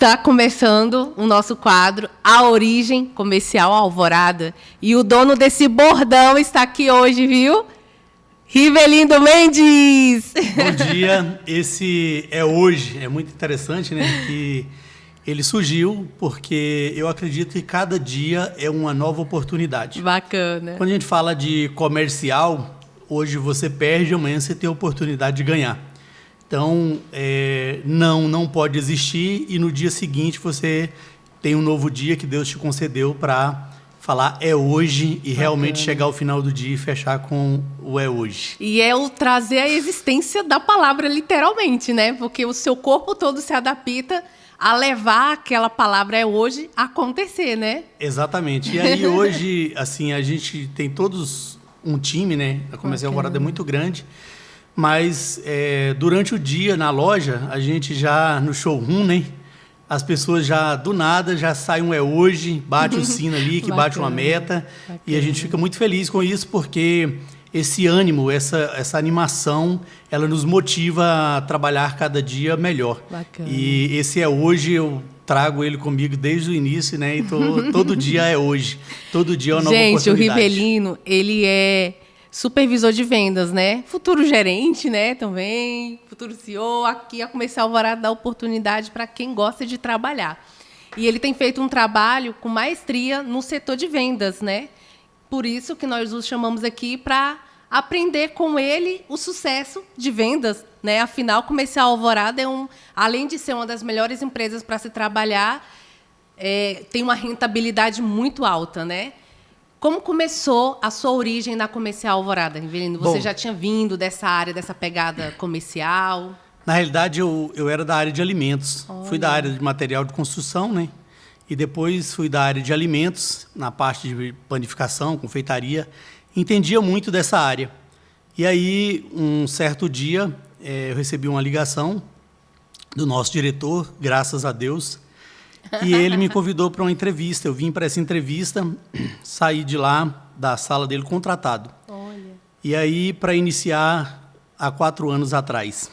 Está começando o nosso quadro A Origem Comercial Alvorada. E o dono desse bordão está aqui hoje, viu? Rivelindo Mendes! Bom dia, esse é hoje, é muito interessante, né, que ele surgiu porque eu acredito que cada dia é uma nova oportunidade. Bacana. Quando a gente fala de comercial, hoje você perde, amanhã você tem a oportunidade de ganhar. Então, não pode existir e no dia seguinte você tem um novo dia que Deus te concedeu para falar é hoje e realmente chegar ao final do dia e fechar com o é hoje. E é o trazer a existência da palavra literalmente, né? Porque o seu corpo todo se adapta a levar aquela palavra é hoje a acontecer, né? Exatamente. E aí hoje, assim, a gente tem todos um time, né? A Comercial Alvorada é muito grande. Mas durante o dia na loja, a gente já no showroom, né? As pessoas já do nada já saem um é hoje, bate o sino ali, que bate uma meta. E a gente fica muito feliz com isso, porque esse ânimo, essa animação, ela nos motiva a trabalhar cada dia melhor. Bacana. E esse é hoje, eu trago ele comigo desde o início, né? E todo dia é hoje. Todo dia é uma nova oportunidade. Gente, o Rivelino, ele é supervisor de vendas, né? Futuro gerente, né? Também, futuro CEO. Aqui a Comercial Alvorada dá oportunidade para quem gosta de trabalhar. E ele tem feito um trabalho com maestria no setor de vendas, né? Por isso que nós os chamamos aqui para aprender com ele o sucesso de vendas, né? Afinal, a Comercial Alvorada além de ser uma das melhores empresas para se trabalhar, tem uma rentabilidade muito alta, né? Como começou a sua origem na Comercial Alvorada, Rivelino? Você já tinha vindo dessa área, dessa pegada comercial? Na realidade, eu era da área de alimentos. Olha. Fui da área de material de construção, né? E depois fui da área de alimentos, na parte de panificação, confeitaria. Entendia muito dessa área. E aí, um certo dia, eu recebi uma ligação do nosso diretor, graças a Deus, e ele me convidou para uma entrevista. Eu vim para essa entrevista, saí de lá, da sala dele, contratado. Olha. E aí, para iniciar, há 4 anos atrás.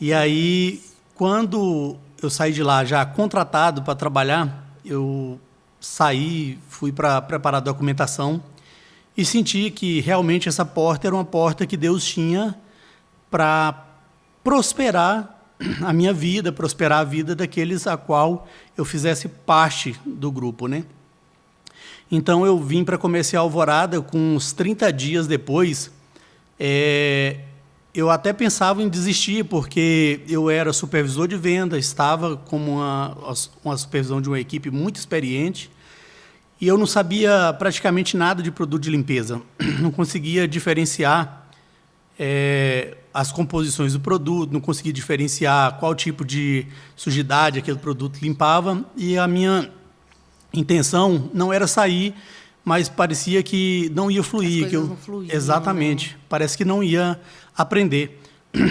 E aí, quando eu saí de lá já contratado para trabalhar, eu saí, fui para preparar a documentação e senti que realmente essa porta era uma porta que Deus tinha para prosperar a minha vida, prosperar a vida daqueles a qual eu fizesse parte do grupo, né? Então, eu vim para a Comercial Alvorada, com uns 30 dias depois, eu até pensava em desistir, porque eu era supervisor de venda, estava como uma supervisão de uma equipe muito experiente, e eu não sabia praticamente nada de produto de limpeza. Não conseguia diferenciar as composições do produto, não conseguia diferenciar qual tipo de sujidade aquele produto limpava, e a minha intenção não era sair, mas parecia que não ia fluir. As coisas não fluíam. Exatamente, parece que não ia aprender.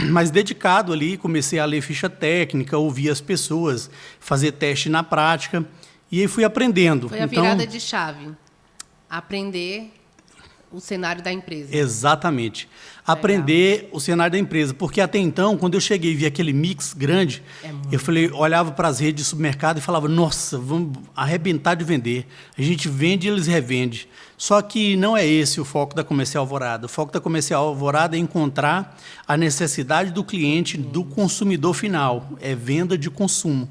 Mas dedicado ali, comecei a ler ficha técnica, ouvir as pessoas, fazer teste na prática, e aí fui aprendendo. Foi a virada de chave. Aprender o cenário da empresa. Exatamente. Aprender o cenário da empresa. Porque até então, quando eu cheguei e vi aquele mix grande, eu olhava para as redes de supermercado e falava, nossa, vamos arrebentar de vender. A gente vende e eles revendem. Só que não é esse o foco da Comercial Alvorada. O foco da Comercial Alvorada é encontrar a necessidade do cliente, do consumidor final. É venda de consumo.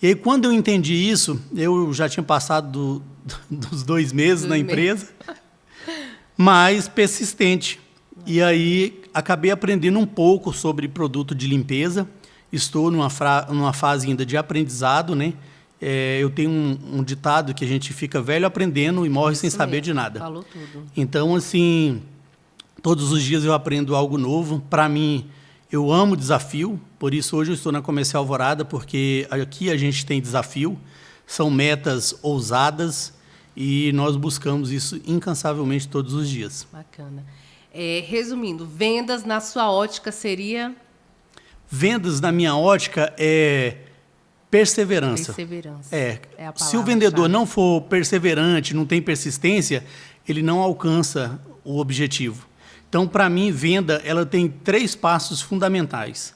E aí, quando eu entendi isso, eu já tinha passado dos 2 meses na empresa, mas persistente. E aí, acabei aprendendo um pouco sobre produto de limpeza. Estou numa fase ainda de aprendizado, né? Eu tenho um ditado que a gente fica velho aprendendo e morre sem saber de nada. Falou tudo. Então, assim, todos os dias eu aprendo algo novo. Para mim, eu amo desafio, por isso hoje eu estou na Comercial Alvorada, porque aqui a gente tem desafio, são metas ousadas e nós buscamos isso incansavelmente todos os dias. Bacana. Resumindo, vendas na sua ótica seria? Vendas na minha ótica é perseverança. Perseverança. A Se o vendedor não for perseverante, não tem persistência, ele não alcança o objetivo. Então, para mim, venda ela tem 3 passos fundamentais: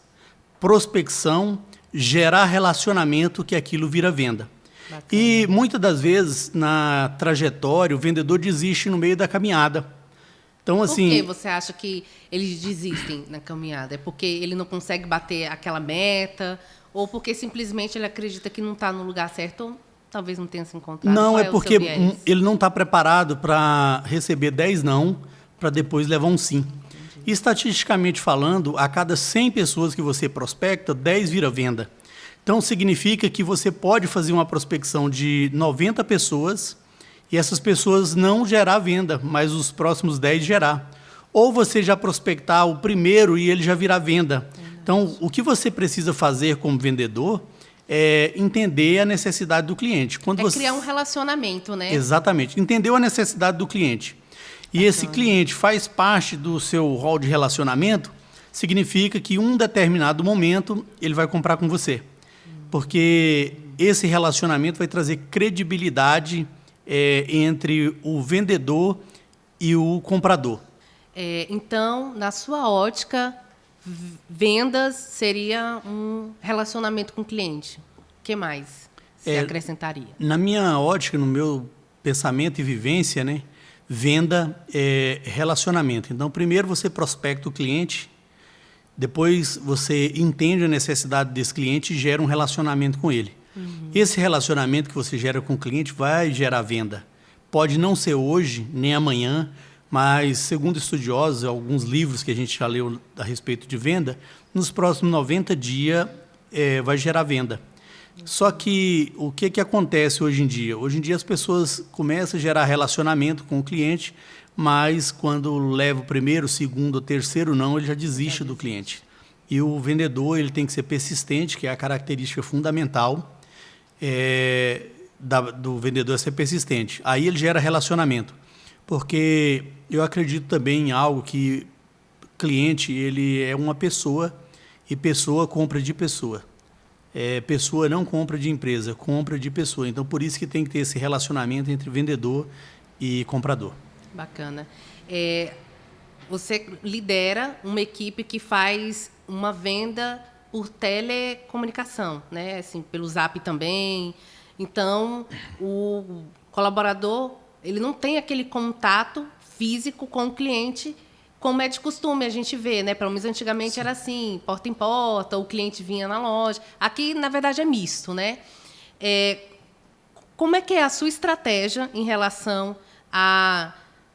prospecção, gerar relacionamento que aquilo vira venda. Bacana. E muitas das vezes, na trajetória, o vendedor desiste no meio da caminhada. Então, assim, Por que você acha que eles desistem na caminhada? É porque ele não consegue bater aquela meta? Ou porque simplesmente ele acredita que não está no lugar certo? Ou talvez não tenha se encontrado? não, Qual é o porque seu viés? ele não está preparado para receber 10 não, para depois levar um sim. E, estatisticamente falando, a cada 100 pessoas que você prospecta, 10 vira venda. Então, significa que você pode fazer uma prospecção de 90 pessoas e essas pessoas não gerar venda, mas os próximos 10 gerar. Ou você já prospectar o primeiro e ele já virar venda. Então, o que você precisa fazer como vendedor é entender a necessidade do cliente. Quando você... criar um relacionamento, né? Exatamente. Entendeu a necessidade do cliente. E esse cliente faz parte do seu rol de relacionamento, significa que em um determinado momento ele vai comprar com você. Porque esse relacionamento vai trazer credibilidade entre o vendedor e o comprador. Então, na sua ótica, vendas seria um relacionamento com o cliente. O que mais você acrescentaria? Na minha ótica, no meu pensamento e vivência, né, venda é relacionamento. Então, primeiro você prospecta o cliente, depois você entende a necessidade desse cliente e gera um relacionamento com ele. Esse relacionamento que você gera com o cliente vai gerar venda. Pode não ser hoje, nem amanhã, mas, segundo estudiosos, alguns livros que a gente já leu a respeito de venda, nos próximos 90 dias vai gerar venda. Só que o que acontece hoje em dia? Hoje em dia as pessoas começam a gerar relacionamento com o cliente, mas quando leva o primeiro, segundo ou terceiro não, ele já desiste do cliente. E o vendedor ele tem que ser persistente, que é a característica fundamental do vendedor, é ser persistente. Aí ele gera relacionamento. Porque eu acredito também em algo que cliente ele é uma pessoa e pessoa compra de pessoa. Pessoa não compra de empresa, compra de pessoa. Então, por isso que tem que ter esse relacionamento entre vendedor e comprador. Bacana. Você lidera uma equipe que faz uma venda por telecomunicação, né? Assim, pelo Zap também. Então, o colaborador ele não tem aquele contato físico com o cliente, como é de costume a gente vê, né? Pelo menos antigamente era assim, porta em porta, o cliente vinha na loja. Aqui, na verdade, é misto, né? Como é que é a sua estratégia em relação a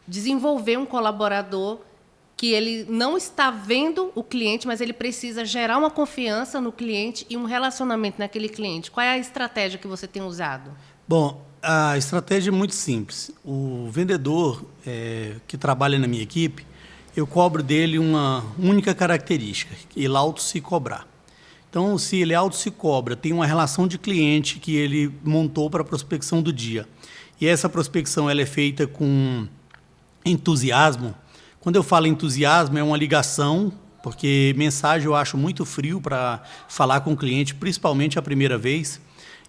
desenvolver um colaborador que ele não está vendo o cliente, mas ele precisa gerar uma confiança no cliente e um relacionamento naquele cliente? Qual é a estratégia que você tem usado? Bom, a estratégia é muito simples. O vendedor que trabalha na minha equipe, eu cobro dele uma única característica, ele auto se cobrar. Então, se ele auto se cobra, tem uma relação de cliente que ele montou para a prospecção do dia. E essa prospecção ela é feita com entusiasmo. Quando eu falo entusiasmo, é uma ligação, porque mensagem eu acho muito frio para falar com o cliente, principalmente a primeira vez.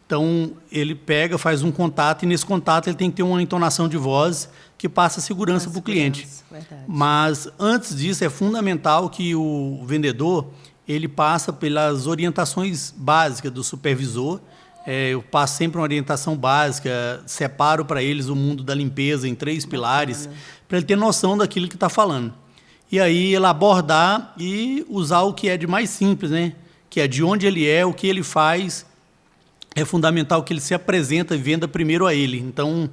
Então, ele pega, faz um contato, e nesse contato ele tem que ter uma entonação de voz que passa segurança para o cliente. Verdade. Mas, antes disso, é fundamental que o vendedor ele passa pelas orientações básicas do supervisor. Eu passo sempre uma orientação básica, separo para eles o mundo da limpeza em 3 pilares, para ele ter noção daquilo que está falando. E aí ele abordar e usar o que é de mais simples, né? Que é de onde ele é, o que ele faz. É fundamental que ele se apresenta e venda primeiro a ele. Então,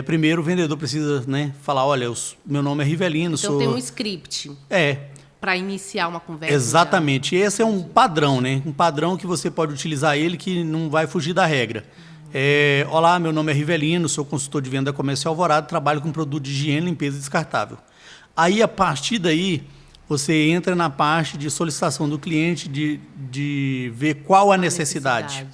primeiro o vendedor precisa, né, falar, olha, meu nome é Rivelino. Então tem um script. Para iniciar uma conversa. Exatamente. Esse é um padrão, né? Um padrão que você pode utilizar ele que não vai fugir da regra. Olá, meu nome é Rivelino, sou consultor de venda da Comércio Alvorada, trabalho com produto de higiene, limpeza e descartável. Aí, a partir daí, você entra na parte de solicitação do cliente, de ver qual a necessidade.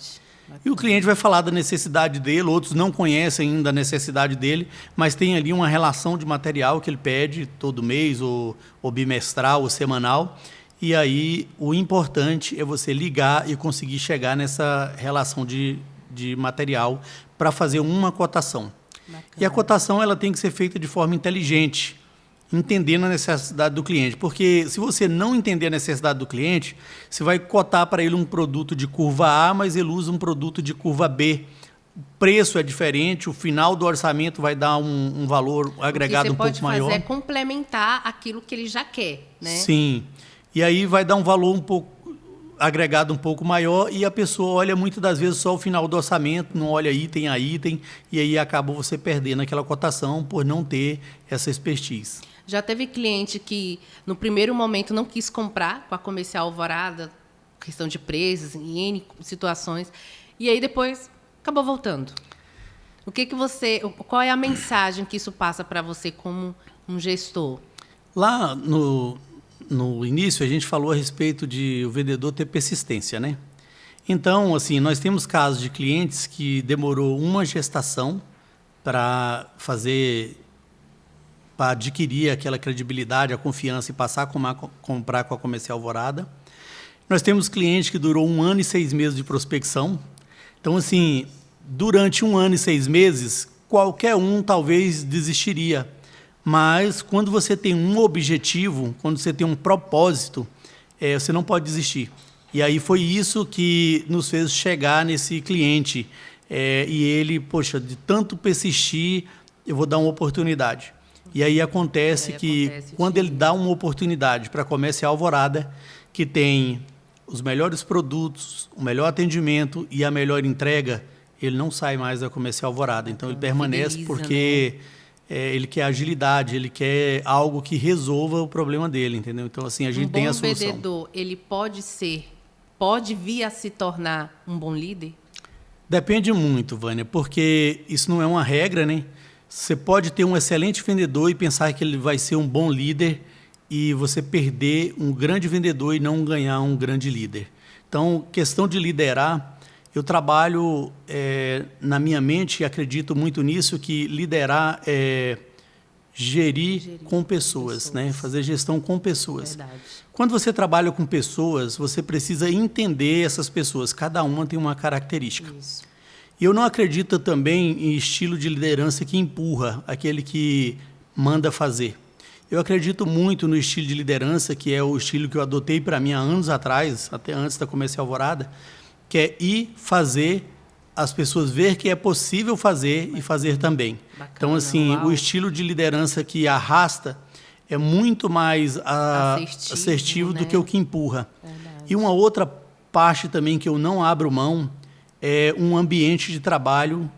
E o cliente vai falar da necessidade dele, outros não conhecem ainda a necessidade dele, mas tem ali uma relação de material que ele pede todo mês, ou bimestral, ou semanal. E aí, o importante é você ligar e conseguir chegar nessa relação de material para fazer uma cotação. Bacana. E a cotação ela tem que ser feita de forma inteligente. entendendo a necessidade do cliente. Porque se você não entender a necessidade do cliente, você vai cotar para ele um produto de curva A, mas ele usa um produto de curva B. O preço é diferente, o final do orçamento vai dar um valor agregado um pouco maior. O que você pode fazer é complementar aquilo que ele já quer, né? Sim. E aí vai dar um valor um pouco agregado um pouco maior e a pessoa olha muitas das vezes só o final do orçamento, não olha item a item, e aí acaba você perdendo aquela cotação por não ter essa expertise. Já teve cliente que no primeiro momento não quis comprar com a Comercial Alvorada, questão de preços, em N situações, e aí depois acabou voltando. Qual é a mensagem que isso passa para você como um gestor? Lá no início, a gente falou a respeito de o vendedor ter persistência, né? Então, assim, nós temos casos de clientes que demorou uma gestação para adquirir aquela credibilidade, a confiança e passar a comprar com a Comercial Alvorada. Nós temos cliente que durou 1 ano e 6 meses de prospecção. Então, assim, durante 1 ano e 6 meses, qualquer um talvez desistiria. Mas quando você tem um objetivo, quando você tem um propósito, você não pode desistir. E aí foi isso que nos fez chegar nesse cliente. E ele, poxa, de tanto persistir, eu vou dar uma oportunidade. E aí acontece que quando ele dá uma oportunidade para a Comercial Alvorada, que tem os melhores produtos, o melhor atendimento e a melhor entrega, ele não sai mais da Comercial Alvorada. Então ele permanece porque... né? Ele quer agilidade, ele quer algo que resolva o problema dele, entendeu? Então, assim, a gente tem a solução. Um bom vendedor, ele pode vir a se tornar um bom líder? Depende muito, Vânia, porque isso não é uma regra, né? Você pode ter um excelente vendedor e pensar que ele vai ser um bom líder e você perder um grande vendedor e não ganhar um grande líder. Então, questão de liderar... Eu trabalho na minha mente e acredito muito nisso, que liderar é gerir com pessoas, né? Fazer gestão com pessoas. Verdade. Quando você trabalha com pessoas, você precisa entender essas pessoas. Cada uma tem uma característica. Isso. E eu não acredito também em estilo de liderança que empurra, aquele que manda fazer. Eu acredito muito no estilo de liderança, que é o estilo que eu adotei para mim há anos atrás, até antes da Comercial Alvorada, que é ir fazer, as pessoas ver que é possível fazer e fazer também. Bacana, então, assim, o estilo de liderança que arrasta é muito mais assertivo, né? Do que o que empurra. Verdade. E uma outra parte também que eu não abro mão é um ambiente de trabalho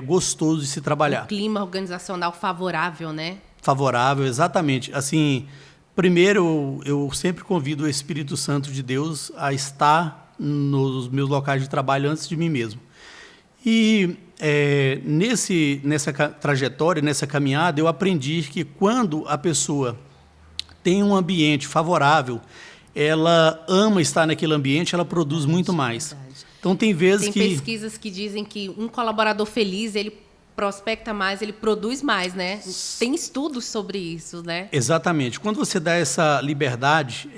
gostoso de se trabalhar. Um clima organizacional favorável, né? Favorável, exatamente. Assim, primeiro, eu sempre convido o Espírito Santo de Deus a estar nos meus locais de trabalho antes de mim mesmo. E nessa trajetória, nessa caminhada, eu aprendi que quando a pessoa tem um ambiente favorável, ela ama estar naquele ambiente, ela produz muito mais. Verdade. Então, tem vezes tem pesquisas que dizem que um colaborador feliz, ele prospecta mais, ele produz mais, né? Tem estudos sobre isso, né? Exatamente. Quando você dá essa liberdade...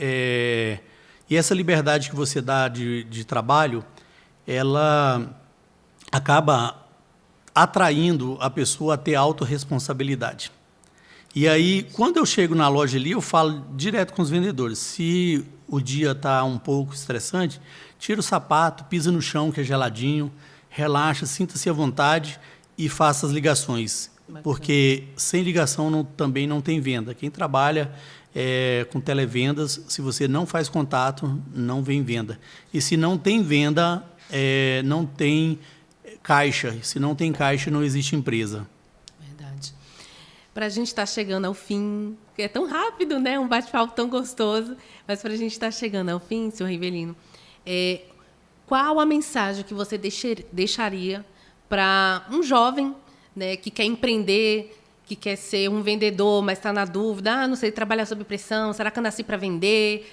E essa liberdade que você dá de trabalho, ela acaba atraindo a pessoa a ter autorresponsabilidade. E aí, quando eu chego na loja ali, eu falo direto com os vendedores. Se o dia está um pouco estressante, tira o sapato, pisa no chão, que é geladinho, relaxa, sinta-se à vontade e faça as ligações. Bacana. Porque sem ligação também não tem venda. Quem trabalha... com televendas, se você não faz contato, não vem venda. E se não tem venda, não tem caixa. Se não tem caixa, não existe empresa. Verdade. Para a gente estar chegando ao fim, que é tão rápido, né? Um bate-papo tão gostoso, mas para a gente estar chegando ao fim, senhor Rivelino, qual a mensagem que você deixaria para um jovem, né, que quer empreender, que quer ser um vendedor, mas está na dúvida, não sei trabalhar sob pressão, será que eu nasci para vender?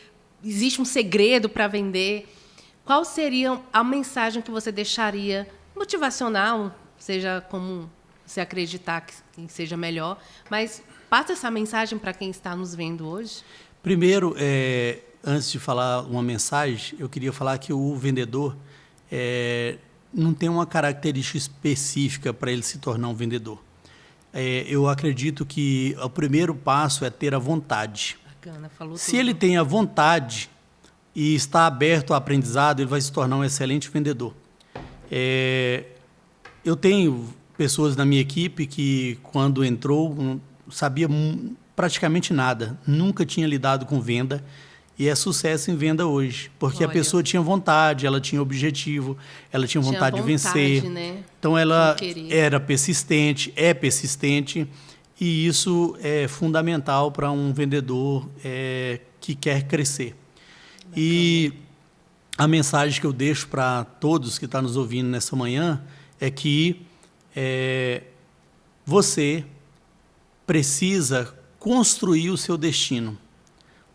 Existe um segredo para vender? Qual seria a mensagem que você deixaria, motivacional, seja como você acreditar que seja melhor, mas passa essa mensagem para quem está nos vendo hoje? Primeiro, antes de falar uma mensagem, eu queria falar que o vendedor não tem uma característica específica para ele se tornar um vendedor. eu acredito que o primeiro passo é ter a vontade. Bacana, falou Se tudo. ele tem a vontade e está aberto ao aprendizado, ele vai se tornar um excelente vendedor. Eu tenho pessoas na minha equipe que, quando entrou, não sabia praticamente nada, nunca tinha lidado com venda, e é sucesso em venda hoje, porque a pessoa tinha vontade, ela tinha objetivo, ela tinha vontade de vencer. Né? Então, ela era persistente, é persistente, e isso é fundamental para um vendedor que quer crescer. Bacana. E a mensagem que eu deixo para todos que estão nos ouvindo nessa manhã é que você precisa construir o seu destino.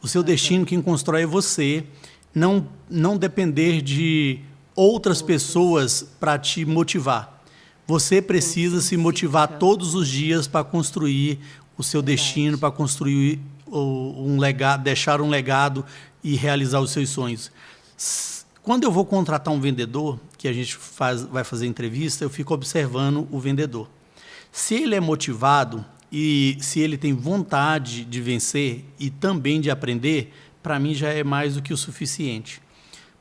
O seu destino, quem constrói é você. Não depender de outras pessoas para te motivar. Você precisa se motivar todos os dias para construir o seu destino, para construir um legado, deixar um legado e realizar os seus sonhos. Quando eu vou contratar um vendedor, que a gente vai fazer entrevista, eu fico observando o vendedor. Se ele é motivado e se ele tem vontade de vencer e também de aprender, para mim já é mais do que o suficiente.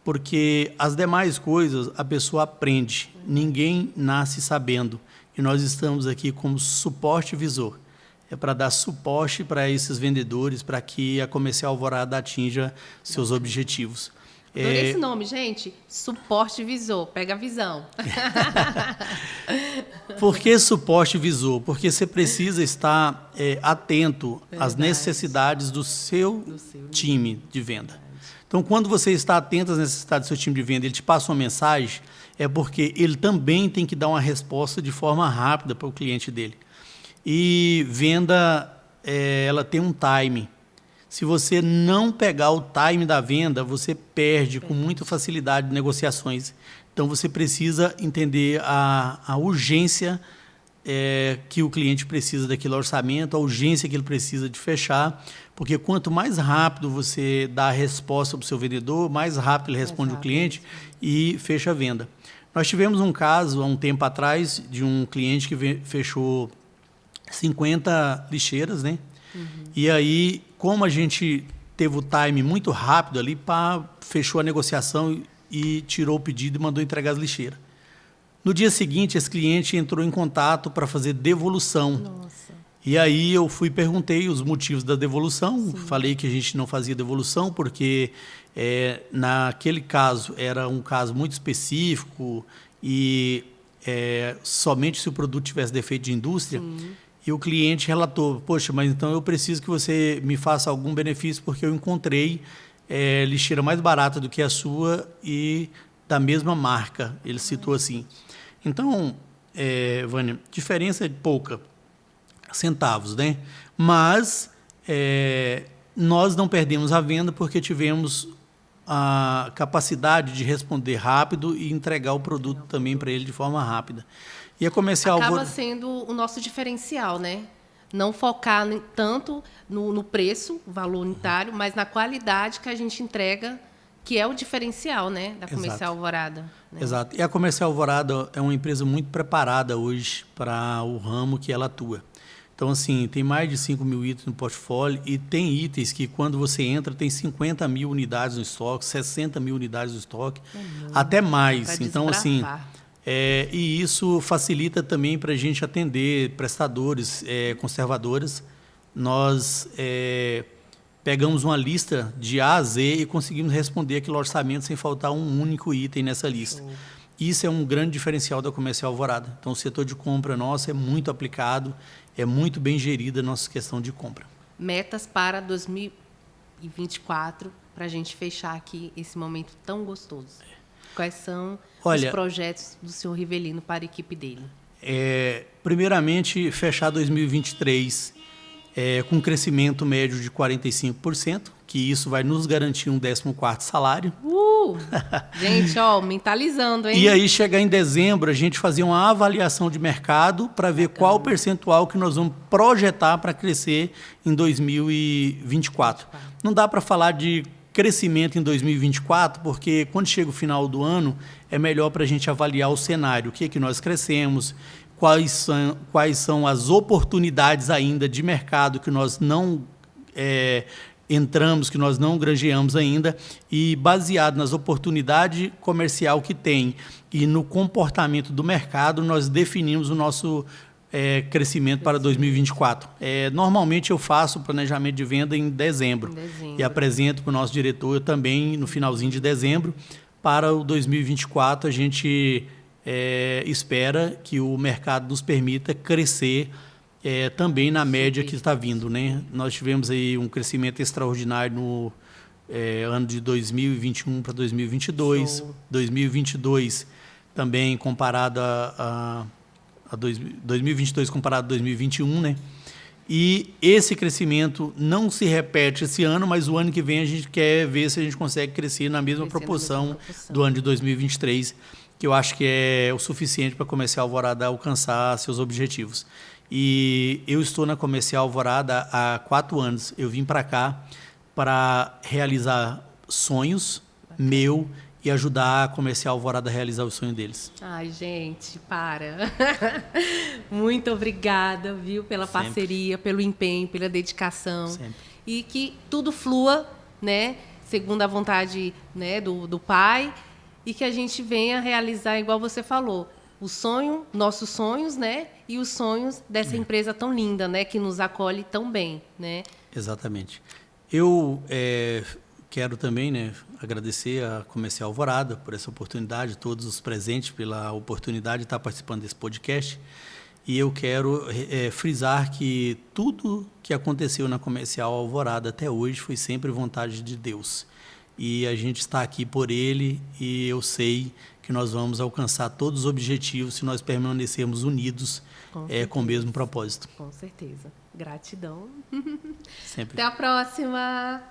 Porque as demais coisas a pessoa aprende, ninguém nasce sabendo. E nós estamos aqui como suporte visor. É para dar suporte para esses vendedores, para que a Comercial Alvorada atinja seus objetivos. Adorei esse nome, gente. Suporte visor. Pega a visão. Por que suporte visor? Porque você precisa estar atento às necessidades do seu time de venda. Então, quando você está atento às necessidades do seu time de venda, ele te passa uma mensagem, é porque ele também tem que dar uma resposta de forma rápida para o cliente dele. E venda, ela tem um time. Se você não pegar o time da venda, você perde com muita facilidade negociações. Então, você precisa entender a urgência que o cliente precisa daquele orçamento, a urgência que ele precisa de fechar, porque quanto mais rápido você dá a resposta para o seu vendedor, mais rápido ele responde o cliente e fecha a venda. Nós tivemos um caso, há um tempo atrás, de um cliente que fechou 50 lixeiras, né? E aí, como a gente teve o time muito rápido ali, fechou a negociação e tirou o pedido e mandou entregar as lixeiras. No dia seguinte, esse cliente entrou em contato para fazer devolução. Nossa. E aí eu perguntei os motivos da devolução. Sim. Falei que a gente não fazia devolução porque naquele caso era um caso muito específico e somente se o produto tivesse defeito de indústria. Sim. E o cliente relatou, poxa, mas então eu preciso que você me faça algum benefício porque eu encontrei lixeira mais barata do que a sua e da mesma marca. Ele citou assim. Então, Vânia, diferença é pouca, centavos, né? Mas nós não perdemos a venda porque tivemos a capacidade de responder rápido e entregar o produto também para ele de forma rápida. E a Comercial acaba sendo o nosso diferencial, né? Não focar tanto no preço, valor unitário, mas na qualidade que a gente entrega, que é o diferencial, né, da Comercial Alvorada. Né? Exato. E a Comercial Alvorada é uma empresa muito preparada hoje para o ramo que ela atua. Então, assim, tem mais de 5 mil itens no portfólio e tem itens que, quando você entra, tem 50 mil unidades no estoque, 60 mil unidades no estoque, até mais. Então, assim, e isso facilita também para a gente atender prestadores, conservadoras. Nós pegamos uma lista de A a Z e conseguimos responder aquele orçamento sem faltar um único item nessa lista. Isso é um grande diferencial da Comercial Alvorada. Então, o setor de compra nosso é muito aplicado, é muito bem gerida a nossa questão de compra. Metas para 2024, para a gente fechar aqui esse momento tão gostoso. Quais são os projetos do senhor Rivelino para a equipe dele? Primeiramente, fechar 2023 com um crescimento médio de 45%, que isso vai nos garantir um 14º salário. Gente, mentalizando, hein? E aí, chegar em dezembro, a gente fazer uma avaliação de mercado para ver qual o percentual que nós vamos projetar para crescer em 2024. Não dá para falar de crescimento em 2024, porque quando chega o final do ano, é melhor para a gente avaliar o cenário, o que nós crescemos, quais são as oportunidades ainda de mercado que nós não entramos, que nós não granjeamos ainda, e baseado nas oportunidades comercial que tem e no comportamento do mercado, nós definimos o nosso crescimento para 2024. Normalmente eu faço o planejamento de venda em dezembro. E apresento para o nosso diretor também no finalzinho de dezembro. Para o 2024, a gente espera que o mercado nos permita crescer também na média que está vindo, né? Nós tivemos aí um crescimento extraordinário no ano de 2021 para 2022. Show. 2022 também comparado a 2022 comparado a 2021, né? E esse crescimento não se repete esse ano, mas o ano que vem a gente quer ver se a gente consegue crescer na mesma proporção do ano de 2023, que eu acho que é o suficiente para a Comercial Alvorada alcançar seus objetivos. E eu estou na Comercial Alvorada há 4 anos. Eu vim para cá para realizar sonhos meu e ajudar a Comercial Alvorada a realizar o sonho deles. Ai, gente, para. Muito obrigada, viu, pela parceria, pelo empenho, pela dedicação. Sempre. E que tudo flua, né, segundo a vontade, né, do Pai, e que a gente venha realizar, igual você falou, o sonho, nossos sonhos, né, e os sonhos dessa empresa tão linda, né, que nos acolhe tão bem, né? Exatamente. Eu quero também, né, agradecer a Comercial Alvorada por essa oportunidade, todos os presentes pela oportunidade de estar participando desse podcast. E eu quero frisar que tudo que aconteceu na Comercial Alvorada até hoje foi sempre vontade de Deus. E a gente está aqui por Ele e eu sei que nós vamos alcançar todos os objetivos se nós permanecermos unidos com o mesmo propósito. Com certeza. Gratidão. Sempre. Até a próxima!